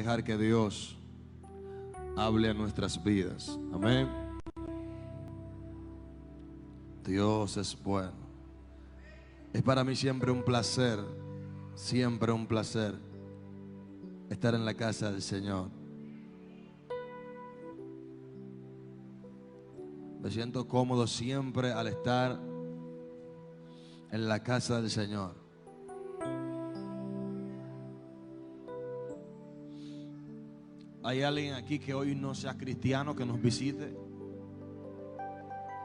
Dejar que Dios hable a nuestras vidas. Amén. Dios es bueno. Es para mí siempre un placer estar en la casa del Señor. Me siento cómodo siempre al estar en la casa del Señor. ¿Hay alguien aquí que hoy no sea cristiano que nos visite?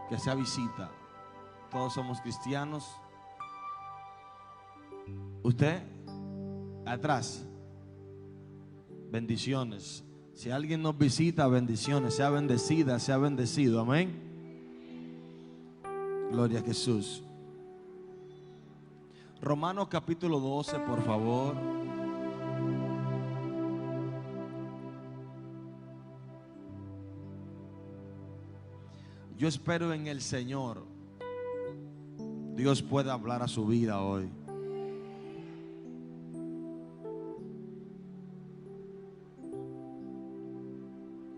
Que sea visita. Todos somos cristianos. Usted, atrás. Bendiciones. Si alguien nos visita, bendiciones. Sea bendecida, sea bendecido. Amén. Gloria a Jesús. Romanos capítulo 12, por favor. Yo espero en el Señor Dios pueda hablar a su vida hoy.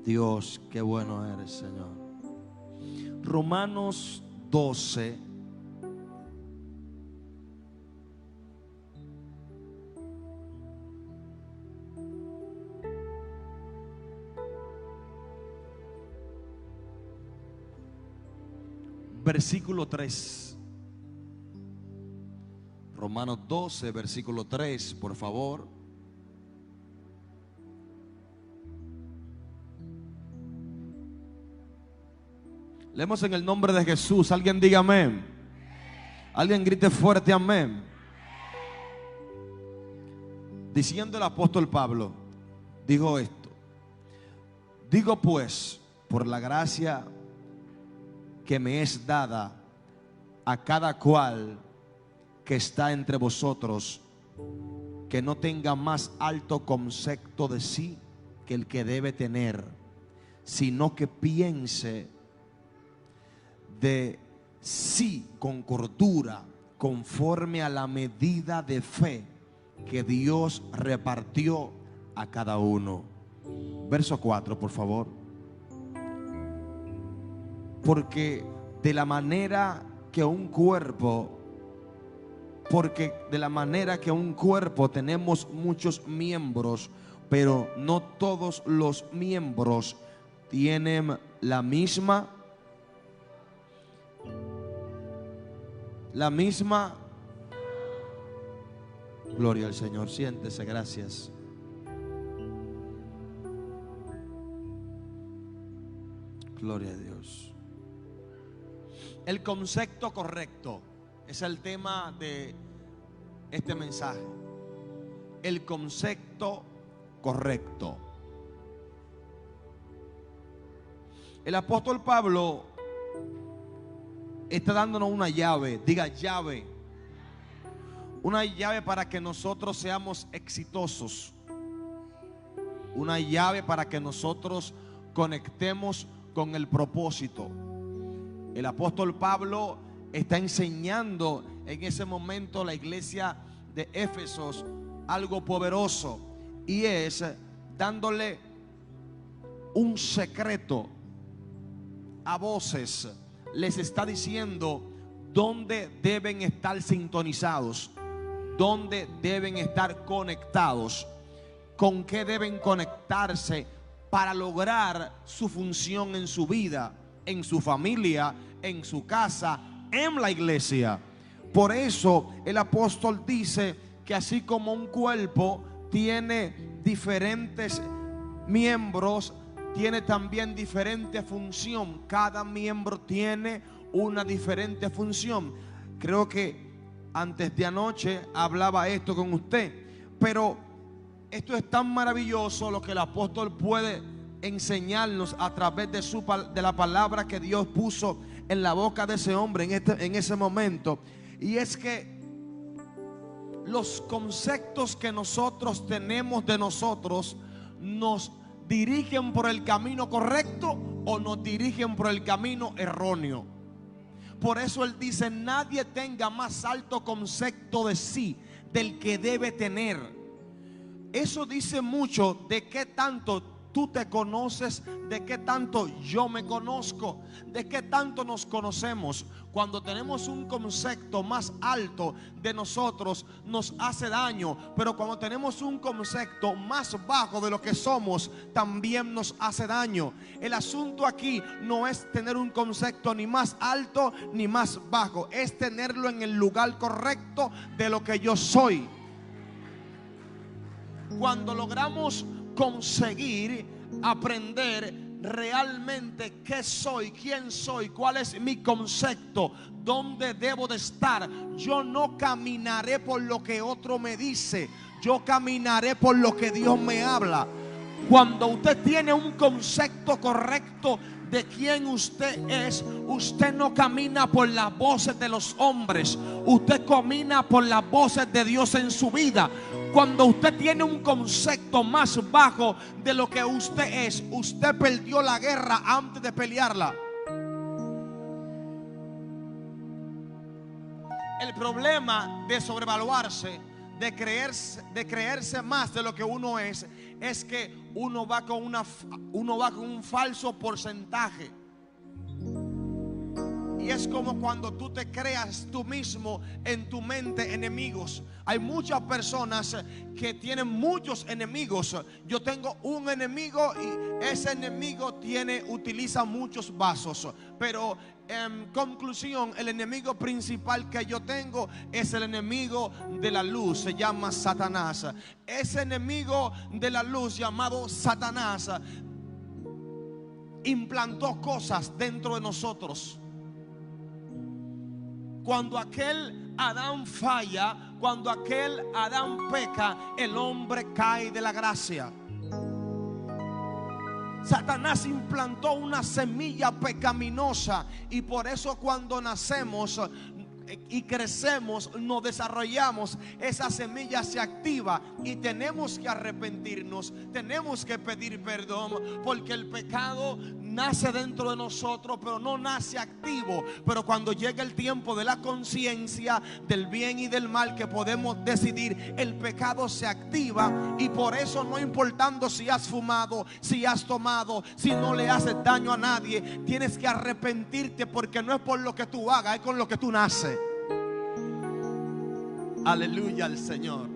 Dios, qué bueno eres, Señor. Romanos 12. Versículo 3. Romanos 12, versículo 3, por favor. Leemos en el nombre de Jesús. Alguien diga amén. Alguien grite fuerte amén. Diciendo el apóstol Pablo, dijo esto: digo pues, por la gracia que me es dada a cada cual que está entre vosotros, que no tenga más alto concepto de sí que el que debe tener, sino que piense de sí con cordura, conforme a la medida de fe que Dios repartió a cada uno. Verso 4, por favor. Porque de la manera que un cuerpo tenemos muchos miembros, pero no todos los miembros tienen la misma gloria al Señor. Siéntese, gracias. Gloria a Dios. El concepto correcto es el tema de este mensaje. El concepto correcto. El apóstol Pablo está dándonos una llave. Diga llave. Una llave para que nosotros seamos exitosos. Una llave para que nosotros conectemos con el propósito. El apóstol Pablo está enseñando en ese momento a la iglesia de Éfesos algo poderoso, y es dándole un secreto a voces. Les está diciendo dónde deben estar sintonizados, dónde deben estar conectados, con qué deben conectarse para lograr su función en su vida, en su familia, en su casa, en la iglesia. Por eso el apóstol dice que así como un cuerpo tiene diferentes miembros, tiene también diferente función. Cada miembro tiene una diferente función. Creo que antes de anoche hablaba esto con usted, pero esto es tan maravilloso lo que el apóstol puede enseñarnos a través de la palabra que Dios puso en la boca de ese hombre en ese momento. Y es que los conceptos que nosotros tenemos de nosotros nos dirigen por el camino correcto o nos dirigen por el camino erróneo. Por eso él dice: nadie tenga más alto concepto de sí del que debe tener. Eso dice mucho de qué tanto tú te conoces, de qué tanto yo me conozco, de qué tanto nos conocemos. Cuando tenemos un concepto más alto de nosotros, nos hace daño, pero cuando tenemos un concepto más bajo de lo que somos, también nos hace daño. El asunto aquí no es tener un concepto ni más alto ni más bajo, es tenerlo en el lugar correcto de lo que yo soy. Cuando logramos conseguir aprender realmente qué soy, quién soy, cuál es mi concepto, dónde debo de estar, yo no caminaré por lo que otro me dice, yo caminaré por lo que Dios me habla. Cuando usted tiene un concepto correcto de quién usted es, usted no camina por las voces de los hombres, usted camina por las voces de Dios en su vida. Cuando usted tiene un concepto más bajo de lo que usted es, usted perdió la guerra antes de pelearla. El problema de sobrevaluarse, de creerse más de lo que uno es que uno va con un falso porcentaje. Y es como cuando tú te creas tú mismo en tu mente enemigos. Hay muchas personas que tienen muchos enemigos. Yo tengo un enemigo y ese enemigo utiliza muchos vasos. Pero en conclusión, el enemigo principal que yo tengo es el enemigo de la luz. Se llama Satanás. Ese enemigo de la luz llamado Satanás implantó cosas dentro de nosotros. Cuando aquel Adán falla, cuando aquel Adán peca, el hombre cae de la gracia. Satanás implantó una semilla pecaminosa y por eso cuando nacemos y crecemos, nos desarrollamos, esa semilla se activa y tenemos que arrepentirnos, tenemos que pedir perdón, porque el pecado nace dentro de nosotros, pero no nace activo. Pero cuando llega el tiempo de la conciencia del bien y del mal que podemos decidir, el pecado se activa. Y por eso, no importando si has fumado, si has tomado, si no le haces daño a nadie, tienes que arrepentirte, porque no es por lo que tú hagas, es con lo que tú naces. Aleluya al Señor.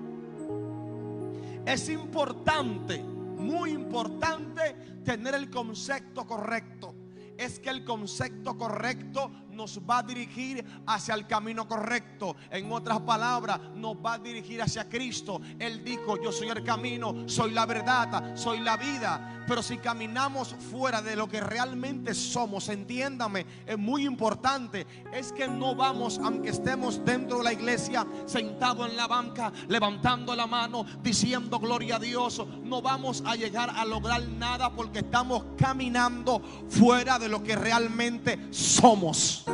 Es importante, muy importante, tener el concepto correcto. Es que el concepto correcto nos va a dirigir hacia el camino correcto. En otras palabras, nos va a dirigir hacia Cristo. Él dijo: yo soy el camino, soy la verdad, soy la vida. Pero si caminamos fuera de lo que realmente somos, entiéndame, es muy importante, es que no vamos, aunque estemos dentro de la iglesia, sentado en la banca, levantando la mano, diciendo gloria a Dios, no vamos a llegar a lograr nada, porque estamos caminando fuera de lo que realmente somos.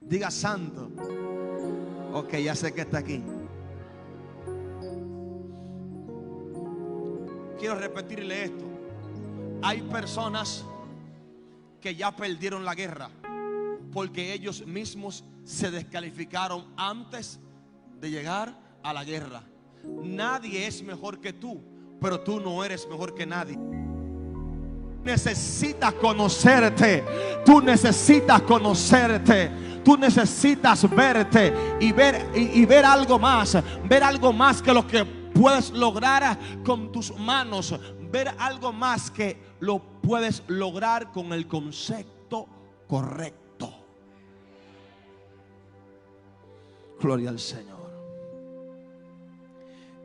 Diga santo. Ok, ya sé que está aquí. Quiero repetirle esto. Hay personas que ya perdieron la guerra porque ellos mismos se descalificaron antes de llegar a la guerra. Nadie es mejor que tú, pero tú no eres mejor que nadie. Necesitas conocerte. Tú necesitas conocerte. Tú necesitas verte y ver algo más. Ver algo más que lo que puedes lograr con tus manos. Ver algo más que lo puedes lograr con el concepto correcto. Gloria al Señor.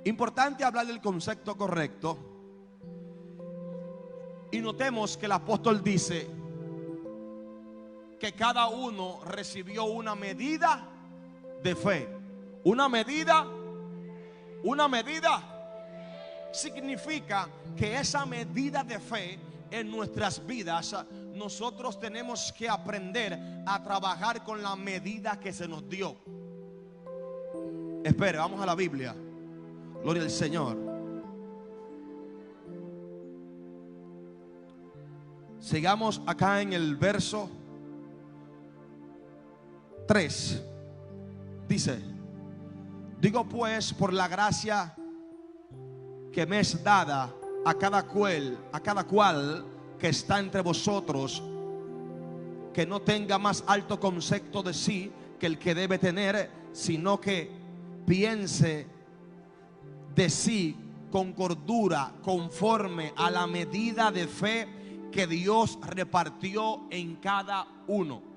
Importante hablar del concepto correcto. Y notemos que el apóstol dice que cada uno recibió una medida de fe. Una medida significa que esa medida de fe en nuestras vidas, nosotros tenemos que aprender a trabajar con la medida que se nos dio. Espere, vamos a la Biblia. Gloria al Señor. Sigamos acá en el verso 3. Dice: Digo pues, por la gracia que me es dada a cada cual que está entre vosotros, que no tenga más alto concepto de sí que el que debe tener, sino que piense de sí con cordura, conforme a la medida de fe que Dios repartió en cada uno.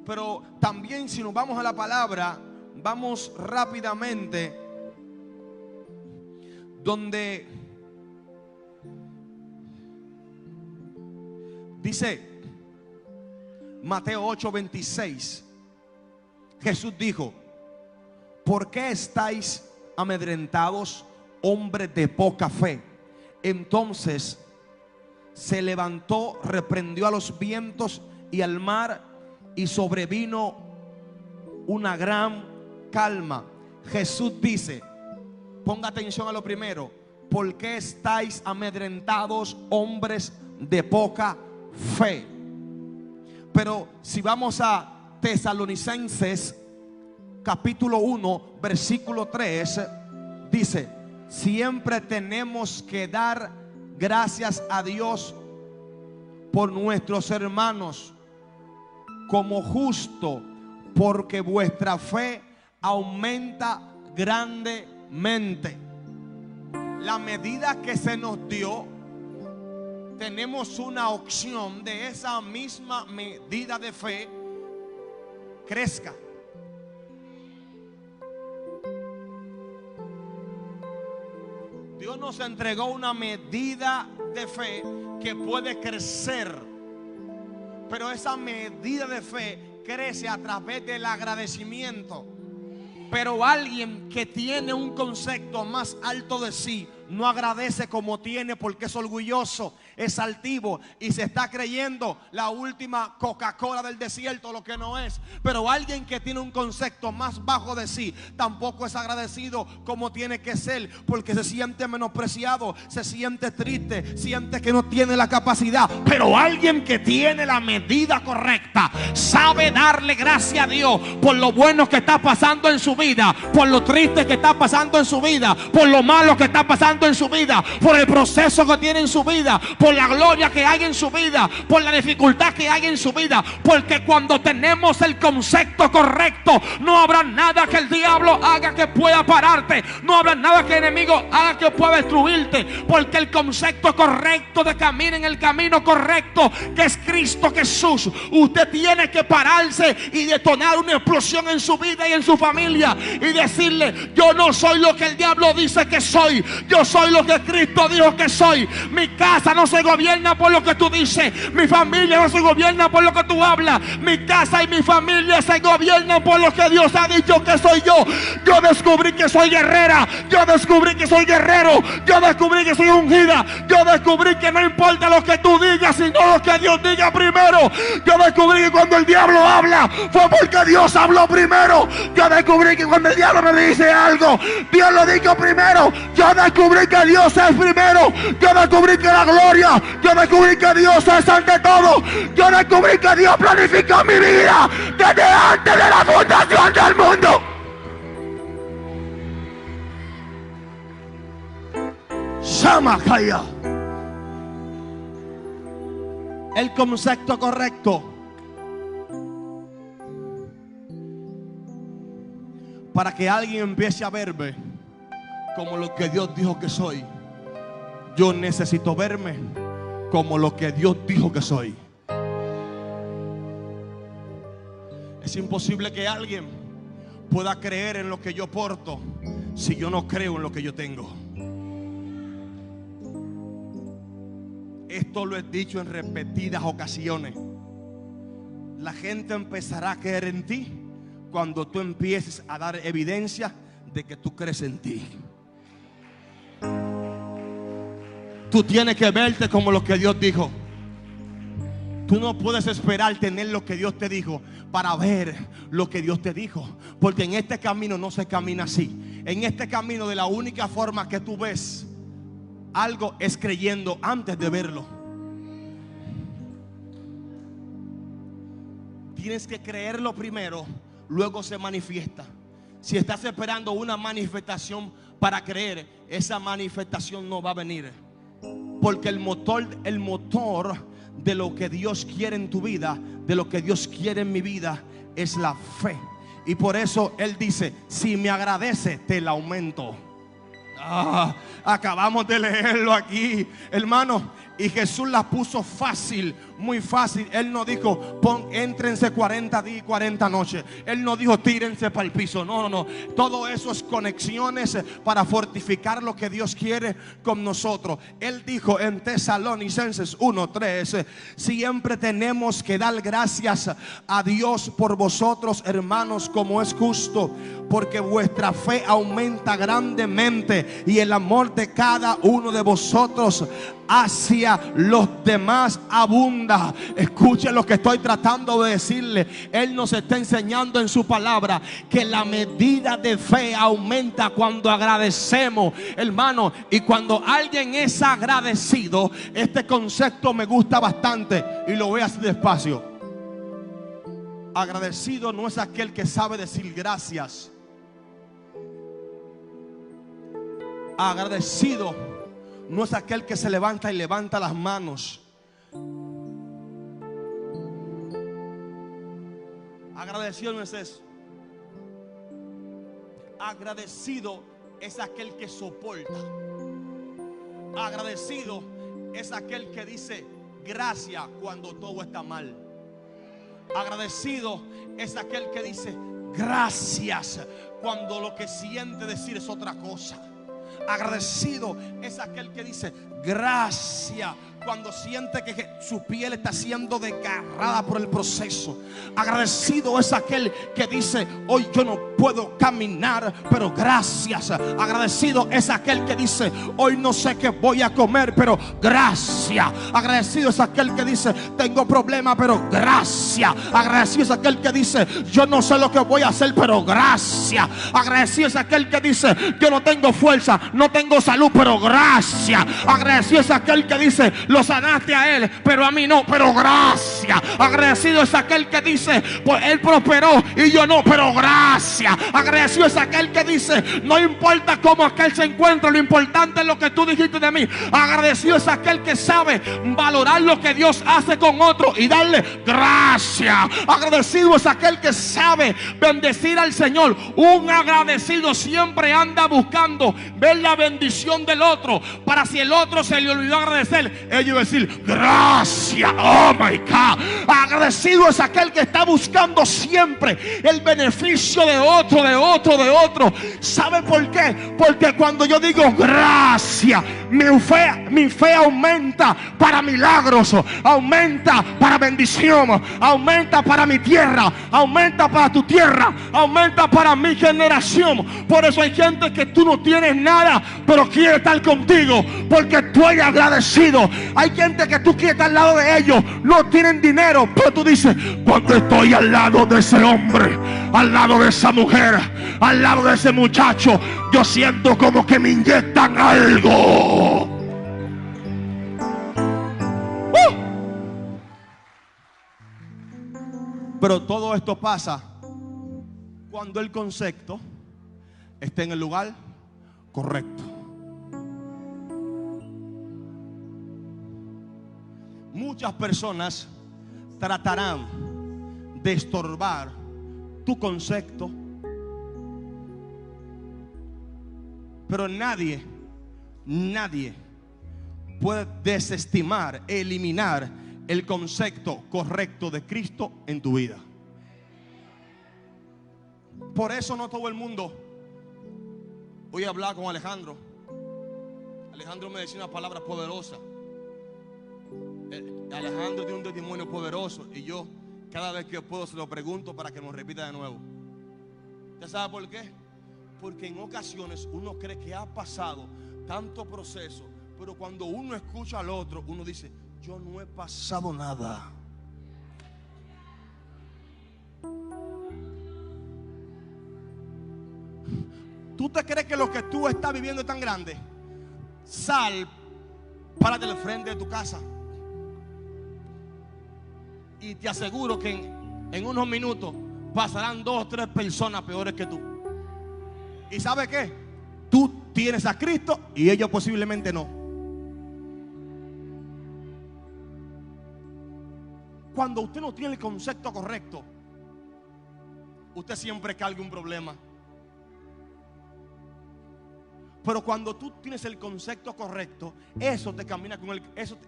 Pero también, si nos vamos a la palabra, vamos rápidamente donde dice Mateo 8:26. Jesús dijo: ¿por qué estáis amedrentados, hombres de poca fe? Entonces se levantó, reprendió a los vientos y al mar, y sobrevino una gran calma. Jesús dice, ponga atención a lo primero: ¿por qué estáis amedrentados, hombres de poca fe? Pero si vamos a Tesalonicenses capítulo 1 versículo 3, dice: siempre tenemos que dar gracias a Dios por nuestros hermanos, como justo, porque vuestra fe aumenta grandemente. La medida que se nos dio, tenemos una opción de esa misma medida de fe crezca. Dios nos entregó una medida de fe que puede crecer, pero esa medida de fe crece a través del agradecimiento. Pero alguien que tiene un concepto más alto de sí no agradece como tiene, porque es orgulloso, es altivo y se está creyendo la última Coca-Cola del desierto, lo que no es. Pero alguien que tiene un concepto más bajo de sí tampoco es agradecido como tiene que ser, porque se siente menospreciado, se siente triste, siente que no tiene la capacidad. Pero alguien que tiene la medida correcta sabe darle gracias a Dios por lo bueno que está pasando en su vida, por lo triste que está pasando en su vida, por lo malo que está pasando en su vida, por el proceso que tiene en su vida, por la gloria que hay en su vida, por la dificultad que hay en su vida. Porque cuando tenemos el concepto correcto, no habrá nada que el diablo haga que pueda pararte, no habrá nada que el enemigo haga que pueda destruirte, porque el concepto correcto de caminar en el camino correcto, que es Cristo Jesús, usted tiene que pararse y detonar una explosión en su vida y en su familia y decirle: yo no soy lo que el diablo dice que soy, yo soy lo que Cristo dijo que soy. Mi casa no se gobierna por lo que tú dices, mi familia no se gobierna por lo que tú hablas, mi casa y mi familia se gobiernan por lo que Dios ha dicho que soy yo. Yo descubrí que soy guerrera, yo descubrí que soy guerrero, yo descubrí que soy ungida, yo descubrí que no importa lo que tú digas, sino lo que Dios diga primero. Yo descubrí que cuando el diablo habla fue porque Dios habló primero. Yo descubrí que cuando el diablo me dice algo, Dios lo dijo primero. Yo descubrí que Dios es primero. Yo descubrí que la gloria, yo descubrí que Dios es ante todo. Yo descubrí que Dios planificó mi vida desde antes de la fundación del mundo. Shamakaya. El concepto correcto para que alguien empiece a verme como lo que Dios dijo que soy. Yo necesito verme como lo que Dios dijo que soy. Es imposible que alguien pueda creer en lo que yo porto si yo no creo en lo que yo tengo. Esto lo he dicho en repetidas ocasiones. La gente empezará a creer en ti cuando tú empieces a dar evidencia de que tú crees en ti. Tú tienes que verte como lo que Dios dijo. Tú no puedes esperar tener lo que Dios te dijo para ver lo que Dios te dijo, porque en este camino no se camina así. En este camino, de la única forma que tú ves algo es creyendo antes de verlo. Tienes que creerlo primero luego se manifiesta. Si estás esperando una manifestación para creer, esa manifestación no va a venir. Porque el motor de lo que Dios quiere en tu vida, de lo que Dios quiere en mi vida, es la fe. Y por eso Él dice: si me agradece, te la aumento. Acabamos de leerlo aquí, hermano. Y Jesús la puso fácil, muy fácil. Él no dijo: éntrense 40 días y 40 noches. Él no dijo: tírense para el piso. No. Todo eso es conexiones para fortificar lo que Dios quiere con nosotros. Él dijo en Tesalonicenses 1:3: siempre tenemos que dar gracias a Dios por vosotros, hermanos, como es justo, porque vuestra fe aumenta grandemente y el amor de cada uno de vosotros hacia los demás abunda. Escuchen lo que estoy tratando de decirle. Él nos está enseñando en su palabra que la medida de fe aumenta cuando agradecemos, hermano. Y cuando alguien es agradecido, este concepto me gusta bastante y lo voy a hacer despacio. Agradecido no es aquel que sabe decir gracias. Agradecido no es aquel que se levanta y levanta las manos. Agradecido no es eso. Agradecido es aquel que soporta. Agradecido es aquel que dice gracias cuando todo está mal. Agradecido es aquel que dice gracias cuando lo que siente decir es otra cosa. Agradecido es aquel que dice gracias cuando siente que su piel está siendo desgarrada por el proceso. Agradecido es aquel que dice: hoy yo no puedo caminar, pero gracias. Agradecido es aquel que dice: hoy no sé qué voy a comer, pero gracias. Agradecido es aquel que dice: tengo problemas, pero gracias. Agradecido es aquel que dice: yo no sé lo que voy a hacer, pero gracias. Agradecido es aquel que dice: yo no tengo fuerza, no tengo salud, pero gracias. Agradecido es aquel que dice: lo sanaste a él, pero a mí no, pero gracias. Agradecido es aquel que dice: pues él prosperó y yo no, pero gracias. Agradecido es aquel que dice: no importa cómo aquel se encuentra, lo importante es lo que tú dijiste de mí. Agradecido es aquel que sabe valorar lo que Dios hace con otro y darle gracias. Agradecido es aquel que sabe bendecir al Señor. Un agradecido siempre anda buscando ver la bendición del otro, para si el otro se le olvidó agradecer, ellos decir gracias. Oh my God. Agradecido es aquel que está buscando siempre el beneficio de otro, de otro, de otro. ¿Sabe por qué? Porque cuando yo digo gracias, mi fe aumenta para milagros, aumenta para bendición, aumenta para mi tierra, aumenta para tu tierra, aumenta para mi generación. Por eso hay gente que tú no tienes nada, pero quiere estar contigo porque tú eres agradecido. Hay gente que tú quieres estar al lado de ellos, no tienen dinero, pero tú dices: cuando estoy al lado de ese hombre, al lado de esa mujer, al lado de ese muchacho, yo siento como que me inyectan algo. Pero todo esto pasa cuando el concepto está en el lugar correcto. Muchas personas tratarán de estorbar tu concepto, pero nadie puede desestimar, eliminar el concepto correcto de Cristo en tu vida. Por eso no todo el mundo. Hoy hablaba con Alejandro. Alejandro me decía una palabra poderosa. Alejandro tiene un testimonio poderoso y yo cada vez que puedo se lo pregunto para que nos repita de nuevo. ¿Usted sabe por qué? Porque en ocasiones uno cree que ha pasado tanto proceso, pero cuando uno escucha al otro, uno dice: yo no he pasado nada. ¿Tú te crees que lo que tú estás viviendo es tan grande? Sal, párate al frente de tu casa y te aseguro que en unos minutos pasarán 2 o 3 personas peores que tú. ¿Y sabe qué? Tú tienes a Cristo y ellos posiblemente no. Cuando usted no tiene el concepto correcto, usted siempre carga un problema. Pero cuando tú tienes el concepto correcto, eso te camina con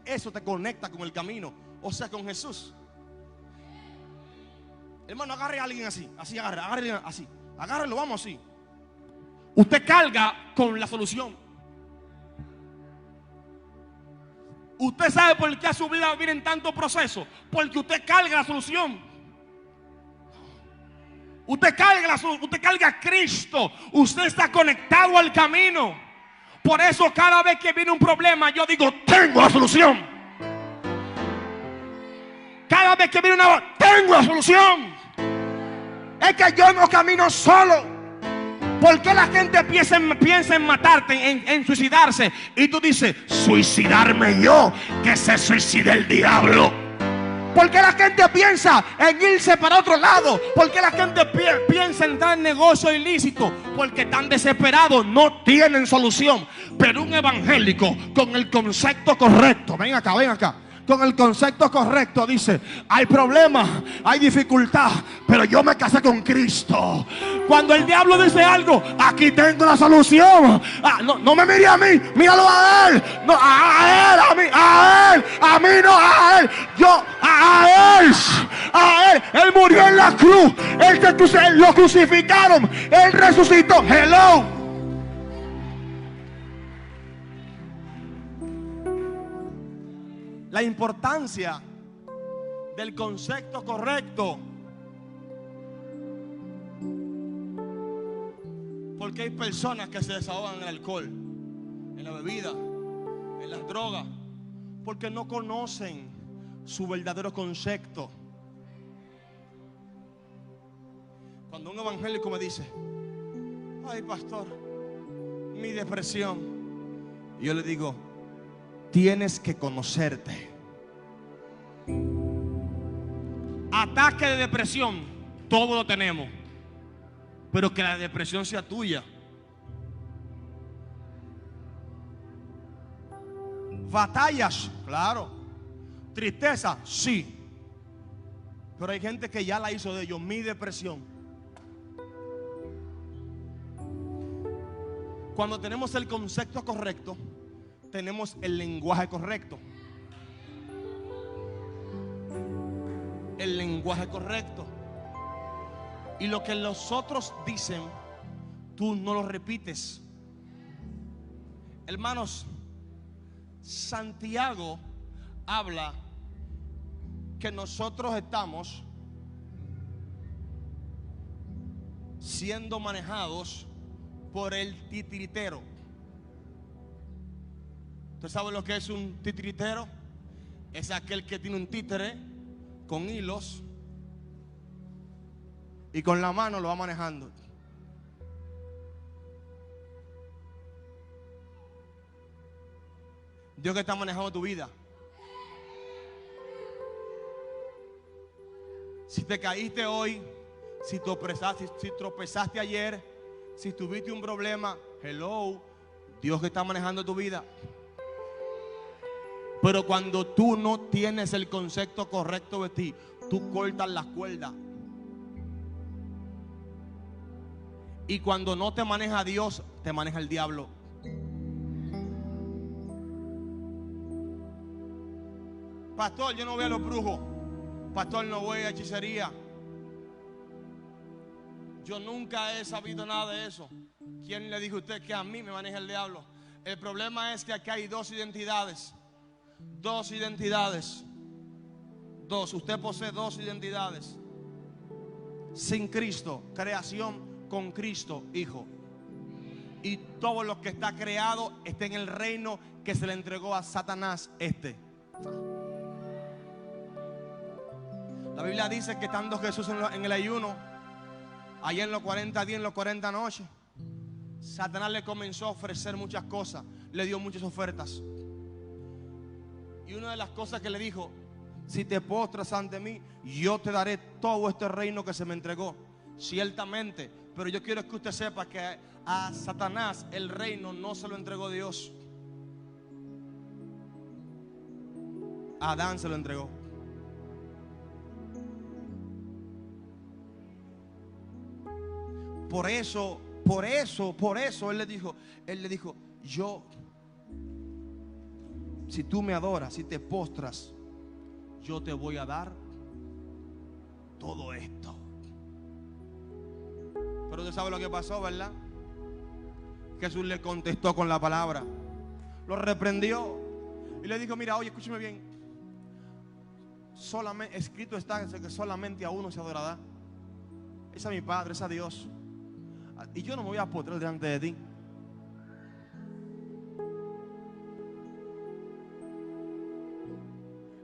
eso te conecta con el camino, o sea, con Jesús. Hermano, agarre a alguien así, agárrelo así, agárrelo, vamos así. Usted carga con la solución. Usted sabe por qué a su vida vienen tantos procesos, porque usted carga la solución. Usted carga a Cristo. Usted está conectado al camino. Por eso cada vez que viene un problema, yo digo, tengo la solución. Cada vez que viene tengo la solución. Es que yo no camino solo. ¿Por qué la gente piensa en matarte, en suicidarse? Y tú dices, suicidarme yo, que se suicide el diablo. ¿Por qué la gente piensa en irse para otro lado? ¿Por qué la gente piensa en entrar en negocio ilícito? Porque están desesperados, no tienen solución. Pero un evangélico con el concepto correcto, ven acá, con el concepto correcto dice, hay problemas, hay dificultad, pero yo me casé con Cristo. Cuando el diablo dice algo, aquí tengo la solución. No me mire a mí, míralo a él. No, a él, a mí no, a él. A él. Él murió en la cruz. Lo crucificaron. Él resucitó. Hello. La importancia del concepto correcto. Porque hay personas que se desahogan en el alcohol, en la bebida, en las drogas, porque no conocen su verdadero concepto. Cuando un evangélico me dice, ay pastor, mi depresión, yo le digo, tienes que conocerte. Ataque de depresión, todo lo tenemos, pero que la depresión sea tuya. Batallas, claro. Tristeza, sí. Pero hay gente que ya la hizo de ellos. Mi depresión. Cuando tenemos el concepto correcto, tenemos el lenguaje correcto. El lenguaje correcto. Y lo que los otros dicen, tú no lo repites. Hermanos, Santiago habla que nosotros estamos siendo manejados por el titiritero. ¿Usted sabe lo que es un titiritero? Es aquel que tiene un títere con hilos y con la mano lo va manejando. Dios que está manejando tu vida. Si te caíste hoy, si tropezaste ayer, si tuviste un problema, hello, Dios que está manejando tu vida. Pero cuando tú no tienes el concepto correcto de ti, tú cortas las cuerdas. Y cuando no te maneja Dios, te maneja el diablo. Pastor, yo no voy a los brujos. Pastor, no voy a hechicería. Yo nunca he sabido nada de eso. ¿Quién le dijo a usted que a mí me maneja el diablo? El problema es que aquí hay dos identidades. Dos identidades. Dos. Usted posee dos identidades. Sin Cristo, creación; con Cristo, hijo. Y todo lo que está creado está en el reino que se le entregó a Satanás. La Biblia dice que estando Jesús en el ayuno, allá en los 40 días, en los 40 noches, Satanás le comenzó a ofrecer muchas cosas. Le dio muchas ofertas. Y una de las cosas que le dijo, si te postras ante mí, yo te daré todo este reino que se me entregó. Ciertamente, pero yo quiero que usted sepa que a Satanás el reino no se lo entregó Dios. A Adán se lo entregó. Por eso él le dijo, yo, si tú me adoras, si te postras, yo te voy a dar todo esto. Pero usted sabe lo que pasó, ¿verdad? Jesús le contestó con la palabra, lo reprendió y le dijo, mira, oye, escúchame bien, solamente, escrito está que solamente a uno se adorará. Es a mi Padre, es a Dios. Y yo no me voy a postrar delante de ti.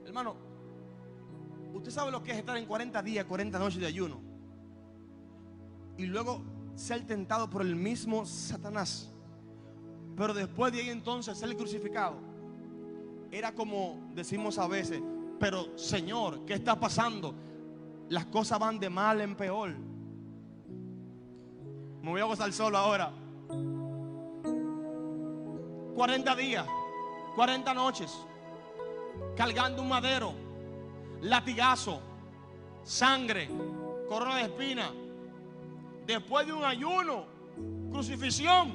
Hermano, usted sabe lo que es estar en 40 días, 40 noches de ayuno y luego ser tentado por el mismo Satanás, pero después de ahí entonces ser crucificado. Era como decimos a veces, pero Señor, ¿qué está pasando? Las cosas van de mal en peor. Me voy a gozar solo ahora. 40 días, 40 noches, cargando un madero, latigazo, sangre, corona de espina. Después de un ayuno, crucifixión.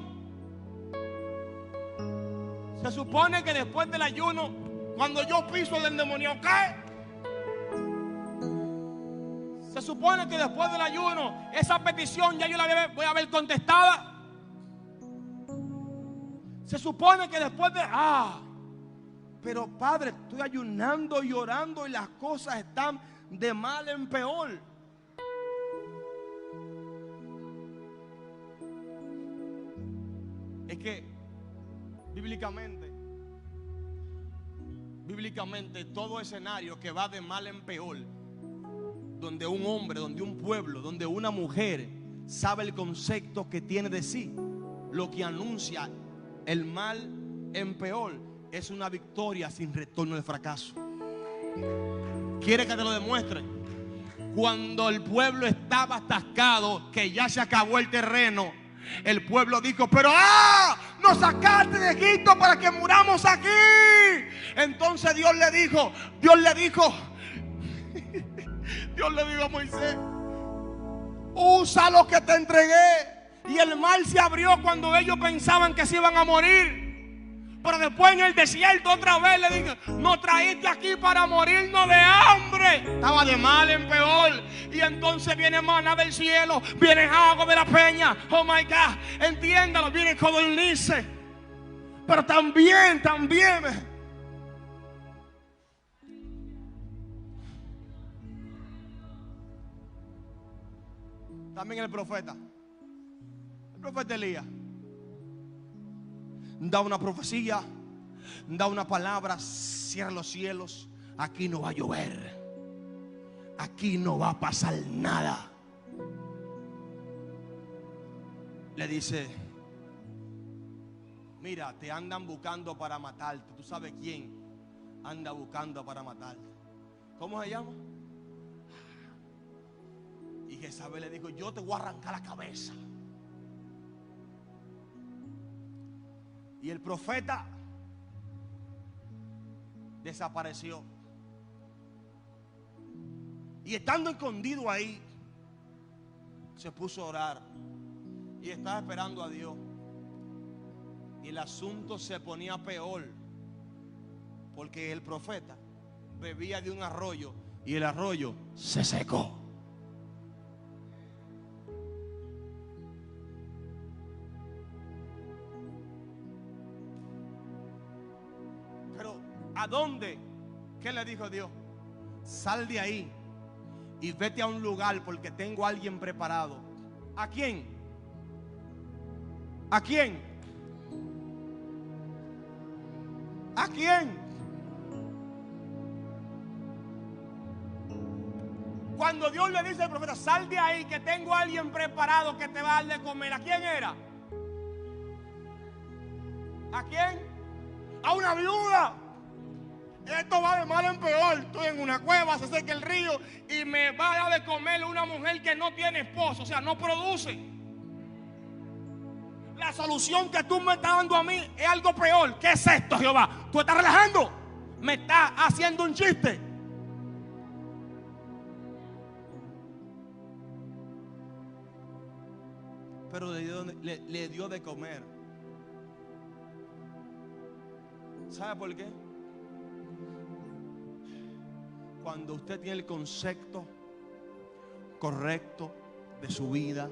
Se supone que después del ayuno, cuando yo piso el endemoniado, cae. Se supone que después del ayuno, esa petición ya yo la voy a ver contestada. Se supone que después de... pero Padre, estoy ayunando y orando y las cosas están de mal en peor. Es que bíblicamente todo escenario que va de mal en peor, donde un hombre, donde un pueblo, donde una mujer sabe el concepto que tiene de sí, lo que anuncia el mal en peor es una victoria sin retorno de fracaso. ¿Quiere que te lo demuestre? Cuando el pueblo estaba atascado, que ya se acabó el terreno, el pueblo dijo, pero nos sacaste de Egipto para que muramos aquí. Entonces Dios le dijo a Moisés, usa lo que te entregué. Y el mar se abrió cuando ellos pensaban que se iban a morir. Pero después en el desierto otra vez le dije, nos traíste aquí para morirnos de hambre. Estaba de mal en peor. Y entonces viene maná del cielo, viene agua de la peña. Oh my God, entiéndalo, viene codornices. Pero también el profeta Elías da una profecía, da una palabra, cierra los cielos, aquí no va a llover, aquí no va a pasar nada. Le dice, mira, te andan buscando para matarte. ¿Tú sabes quién anda buscando para matarte? ¿Cómo se llama? Y Jezabel le dijo, yo te voy a arrancar la cabeza. Y el profeta desapareció. Y estando escondido ahí, se puso a orar y estaba esperando a Dios. Y el asunto se ponía peor, porque el profeta bebía de un arroyo y el arroyo se secó. ¿A dónde? ¿Qué le dijo Dios? Sal de ahí y vete a un lugar porque tengo a alguien preparado. ¿A quién? ¿A quién? ¿A quién? Cuando Dios le dice al profeta, sal de ahí que tengo a alguien preparado que te va a dar de comer. ¿A quién era? ¿A quién? A una viuda. Esto va de mal en peor. Estoy en una cueva, se seca el río y me va a dar de comer una mujer que no tiene esposo, o sea, no produce. La solución que tú me estás dando a mí es algo peor. ¿Qué es esto, Jehová? ¿Tú estás relajando? ¿Me estás haciendo un chiste? Pero le dio de comer. ¿Sabe por qué? Cuando usted tiene el concepto correcto de su vida,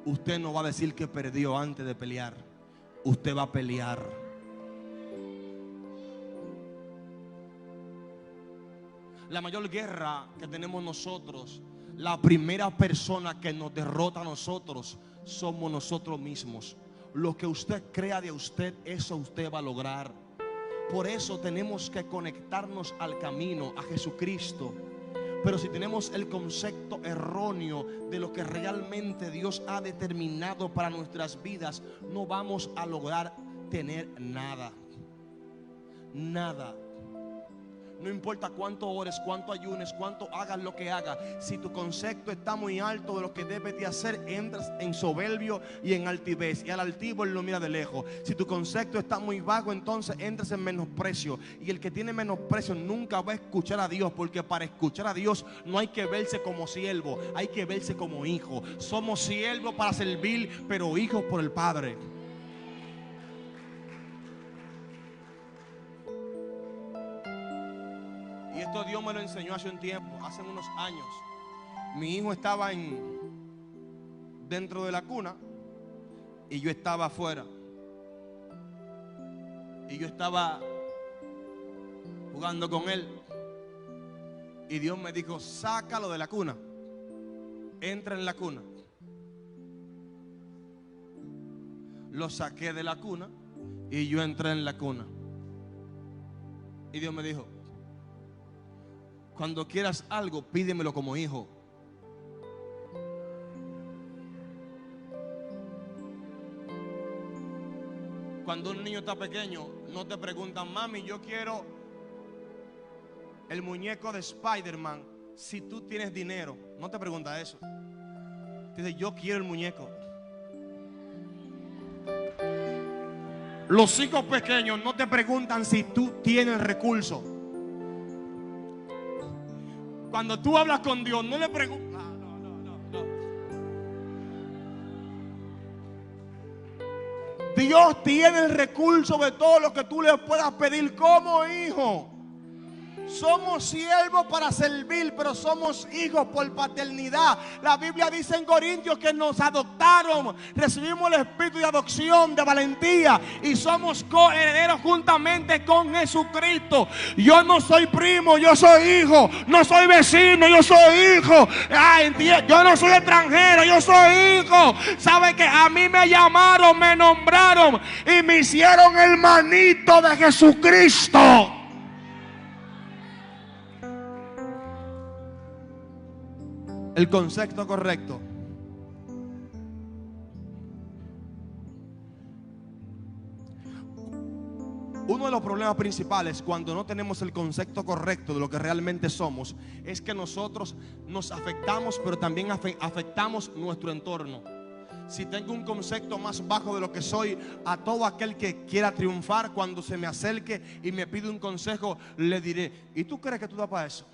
usted no va a decir que perdió antes de pelear. Usted va a pelear. La mayor guerra que tenemos nosotros, la primera persona que nos derrota a nosotros, somos nosotros mismos. Lo que usted crea de usted, eso usted va a lograr. Por eso tenemos que conectarnos al camino, a Jesucristo. Pero si tenemos el concepto erróneo de lo que realmente Dios ha determinado para nuestras vidas, no vamos a lograr tener nada. Nada. No importa cuánto ores, cuánto ayunes, cuánto hagas lo que hagas. Si tu concepto está muy alto de lo que debes de hacer, entras en soberbio y en altivez. Y al altivo él lo mira de lejos. Si tu concepto está muy bajo, entonces entras en menosprecio. Y el que tiene menosprecio nunca va a escuchar a Dios. Porque para escuchar a Dios no hay que verse como siervo, hay que verse como hijo. Somos siervos para servir, pero hijos por el Padre. Y esto Dios me lo enseñó hace un tiempo, hace unos años. Mi hijo estaba dentro de la cuna y yo estaba afuera. Y yo estaba jugando con él. Y Dios me dijo, sácalo de la cuna. Entra en la cuna. Lo saqué de la cuna y yo entré en la cuna. Y Dios me dijo, cuando quieras algo, pídemelo como hijo. Cuando un niño está pequeño, no te preguntan, mami, yo quiero el muñeco de Spider-Man. Si tú tienes dinero, no te pregunta eso. Te dice, yo quiero el muñeco. Los hijos pequeños no te preguntan si tú tienes recursos. Cuando tú hablas con Dios, no le preguntas. No. Dios tiene el recurso de todo lo que tú le puedas pedir como hijo. Somos siervos para servir, pero somos hijos por paternidad. La Biblia dice en Corintios que nos adoptaron, recibimos el espíritu de adopción, de valentía, y somos coherederos juntamente con Jesucristo. Yo no soy primo, yo soy hijo. No soy vecino, yo soy hijo. Yo no soy extranjero, yo soy hijo. ¿Sabe que a mí me llamaron, me nombraron y me hicieron hermanito de Jesucristo? El concepto correcto. Uno de los problemas principales cuando no tenemos el concepto correcto de lo que realmente somos es que nosotros nos afectamos, pero también afectamos nuestro entorno. Si tengo un concepto más bajo de lo que soy, a todo aquel que quiera triunfar, cuando se me acerque y me pide un consejo, le diré, ¿y tú crees que tú das para eso?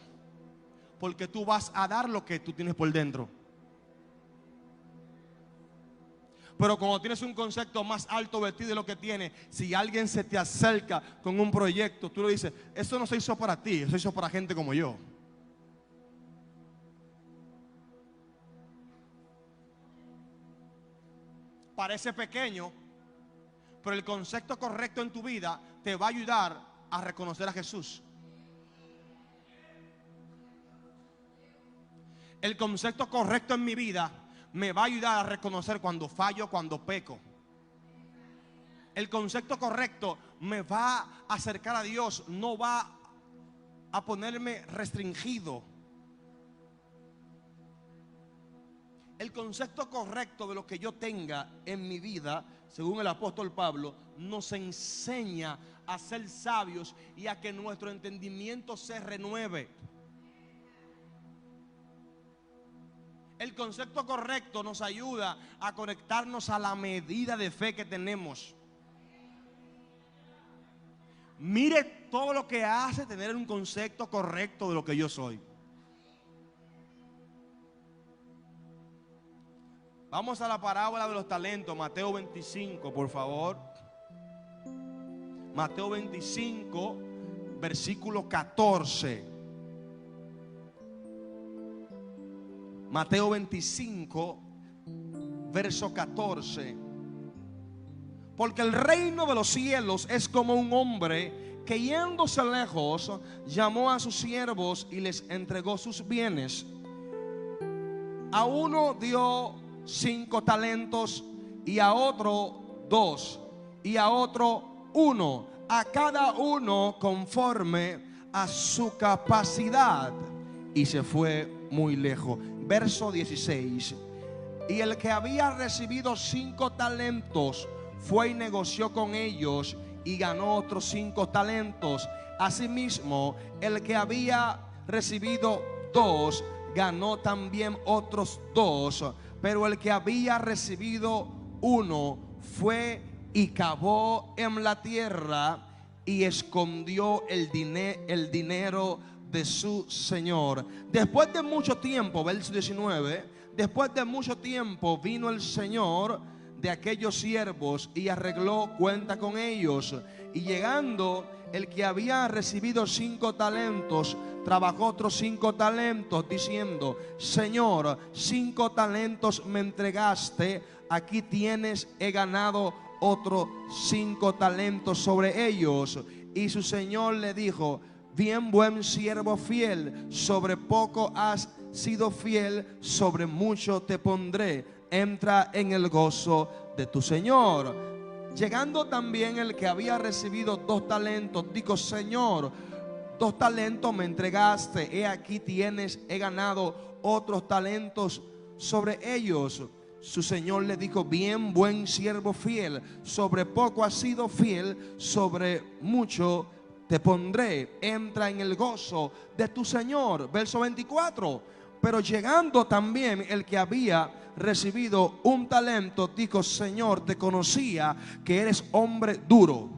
Porque tú vas a dar lo que tú tienes por dentro. Pero cuando tienes un concepto más alto de ti, de lo que tienes, si alguien se te acerca con un proyecto, tú le dices, eso no se hizo para ti, eso se hizo para gente como yo. Parece pequeño, pero el concepto correcto en tu vida te va a ayudar a reconocer a Jesús. El concepto correcto en mi vida me va a ayudar a reconocer cuando fallo, cuando peco. El concepto correcto me va a acercar a Dios, no va a ponerme restringido. el concepto correcto de lo que yo tenga en mi vida, según el apóstol Pablo, nos enseña a ser sabios y a que nuestro entendimiento se renueve. El concepto correcto nos ayuda a conectarnos a la medida de fe que tenemos. Mire todo lo que hace tener un concepto correcto de lo que yo soy. Vamos a la parábola de los talentos, Mateo 25, por favor. Mateo 25, versículo 14. Mateo 25, verso 14. Porque el reino de los cielos es como un hombre que yéndose lejos llamó a sus siervos y les entregó sus bienes. A uno dio 5 talentos, y a otro 2, y a otro 1, a cada uno conforme a su capacidad, y se fue muy lejos. Verso 16. Y el que había recibido 5 talentos fue y negoció con ellos y ganó otros 5 talentos. Asimismo, el que había recibido 2 ganó también otros 2. Pero el que había recibido 1 fue y cavó en la tierra y escondió el dinero de su señor. Después de mucho tiempo, verso 19, después de mucho tiempo vino el señor de aquellos siervos y arregló cuenta con ellos. Y llegando el que había recibido 5 talentos, trabajó otros 5 talentos, diciendo: Señor, 5 talentos me entregaste, aquí tienes, he ganado otros 5 talentos sobre ellos. Y su señor le dijo: bien, buen siervo fiel, sobre poco has sido fiel, sobre mucho te pondré, entra en el gozo de tu señor. Llegando también el que había recibido 2 talentos, dijo: Señor, 2 talentos me entregaste, he aquí tienes, he ganado otros talentos sobre ellos. Su señor le dijo: bien, buen siervo fiel, sobre poco has sido fiel, sobre mucho te pondré, entra en el gozo de tu señor. Verso 24. Pero llegando también el que había recibido 1 talento, dijo: Señor, te conocía que eres hombre duro,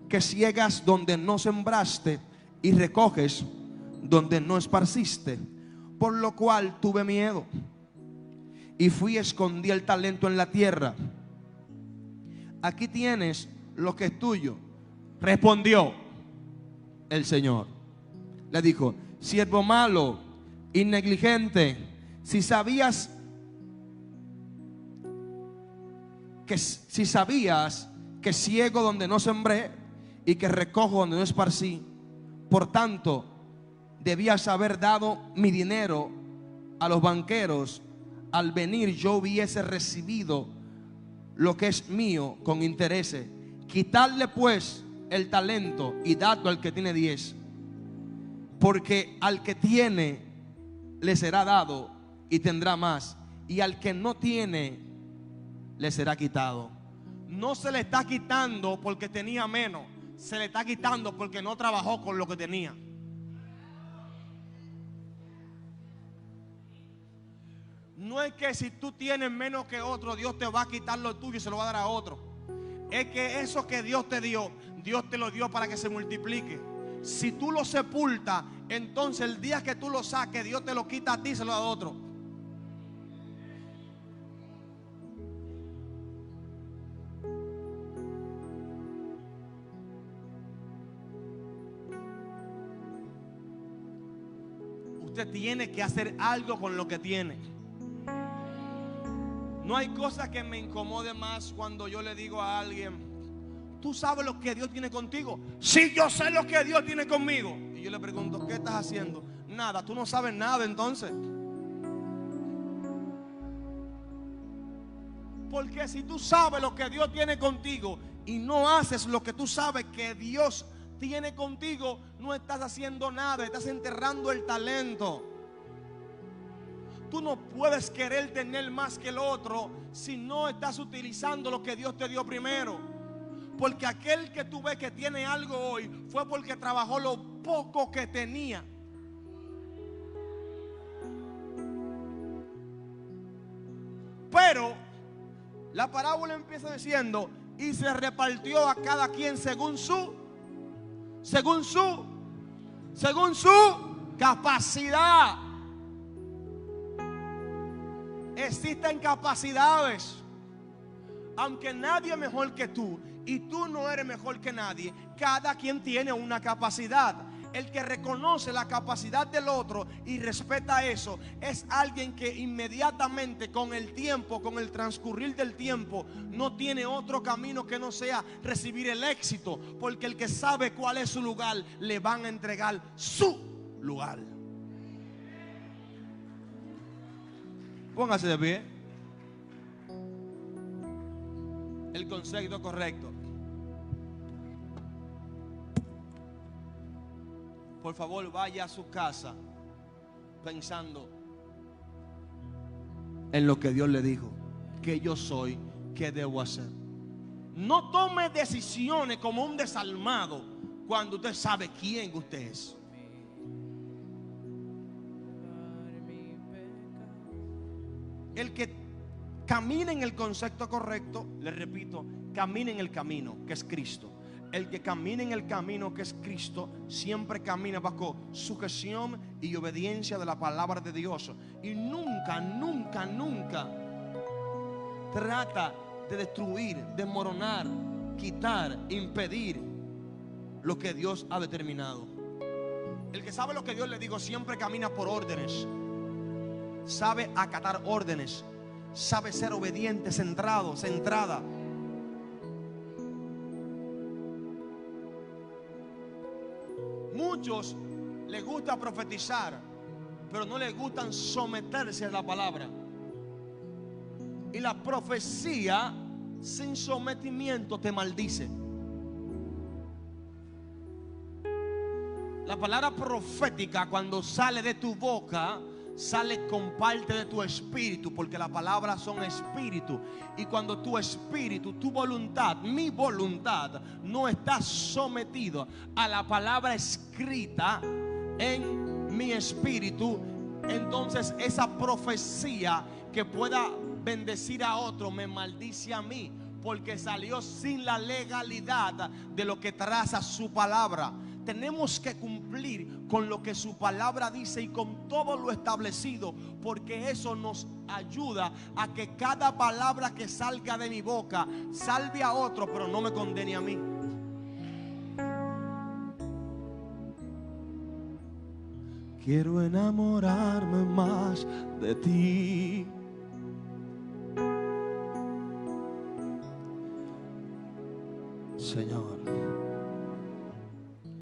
que ciegas donde no sembraste y recoges donde no esparciste, por lo cual tuve miedo y fui y escondí el talento en la tierra. Aquí tienes lo que es tuyo. Respondió el Señor, le dijo: siervo malo y negligente, si sabías que ciego donde no sembré y que recojo donde no esparcí, por tanto debías haber dado mi dinero a los banqueros, al venir yo hubiese recibido lo que es mío con intereses. Quitarle pues el talento y dadlo al que tiene 10, porque al que tiene le será dado y tendrá más, y al que no tiene le será quitado. No se le está quitando porque tenía menos, se le está quitando porque no trabajó con lo que tenía. No es que si tú tienes menos que otro, Dios te va a quitar lo tuyo y se lo va a dar a otro. Es que eso que Dios te dio, Dios te lo dio para que se multiplique. Si tú lo sepultas, entonces el día que tú lo saques, Dios te lo quita a ti y se lo da a otro. Usted tiene que hacer algo con lo que tiene. No hay cosa que me incomode más cuando yo le digo a alguien: ¿tú sabes lo que Dios tiene contigo? Sí, yo sé lo que Dios tiene conmigo. Y yo le pregunto: ¿qué estás haciendo? Nada. Tú no sabes nada entonces. Porque si tú sabes lo que Dios tiene contigo y no haces lo que tú sabes que Dios tiene contigo, no estás haciendo nada, estás enterrando el talento. tú no puedes querer tener más que el otro si no estás utilizando lo que Dios te dio primero. Porque aquel que tú ves que tiene algo hoy fue porque trabajó lo poco que tenía. Pero la parábola empieza diciendo: y se repartió a cada quien según su capacidad. Existen capacidades. Aunque nadie es mejor que tú y tú no eres mejor que nadie, cada quien tiene una capacidad. El que reconoce la capacidad del otro y respeta eso es alguien que inmediatamente, con el tiempo, con el transcurrir del tiempo, no tiene otro camino que no sea recibir el éxito. Porque el que sabe cuál es su lugar, le van a entregar su lugar. Póngase de pie. El concepto correcto. Por favor, vaya a su casa pensando en lo que Dios le dijo, que yo soy, que debo hacer. No tome decisiones como un desalmado cuando usted sabe quién usted es. El que camina en el concepto correcto, le repito, camina en el camino que es Cristo. El que camina en el camino que es Cristo siempre camina bajo sujeción y obediencia de la palabra de Dios. Y nunca trata de destruir, desmoronar, quitar, impedir lo que Dios ha determinado. El que sabe lo que Dios le dijo siempre camina por órdenes. Sabe acatar órdenes. Sabe ser obediente, centrado, centrada. Muchos les gusta profetizar, pero no les gustan someterse a la palabra. Y la profecía sin sometimiento te maldice. La palabra profética, cuando sale de tu boca, sale con parte de tu espíritu, porque las palabras son espíritu. Y cuando tu espíritu, tu voluntad, mi voluntad no está sometido a la palabra escrita en mi espíritu, entonces esa profecía que pueda bendecir a otro me maldice a mí, porque salió sin la legalidad de lo que traza su palabra. Tenemos que cumplir con lo que su palabra dice y con todo lo establecido, porque eso nos ayuda a que cada palabra que salga de mi boca salve a otro, pero no me condene a mí. Quiero enamorarme más de ti. Señor.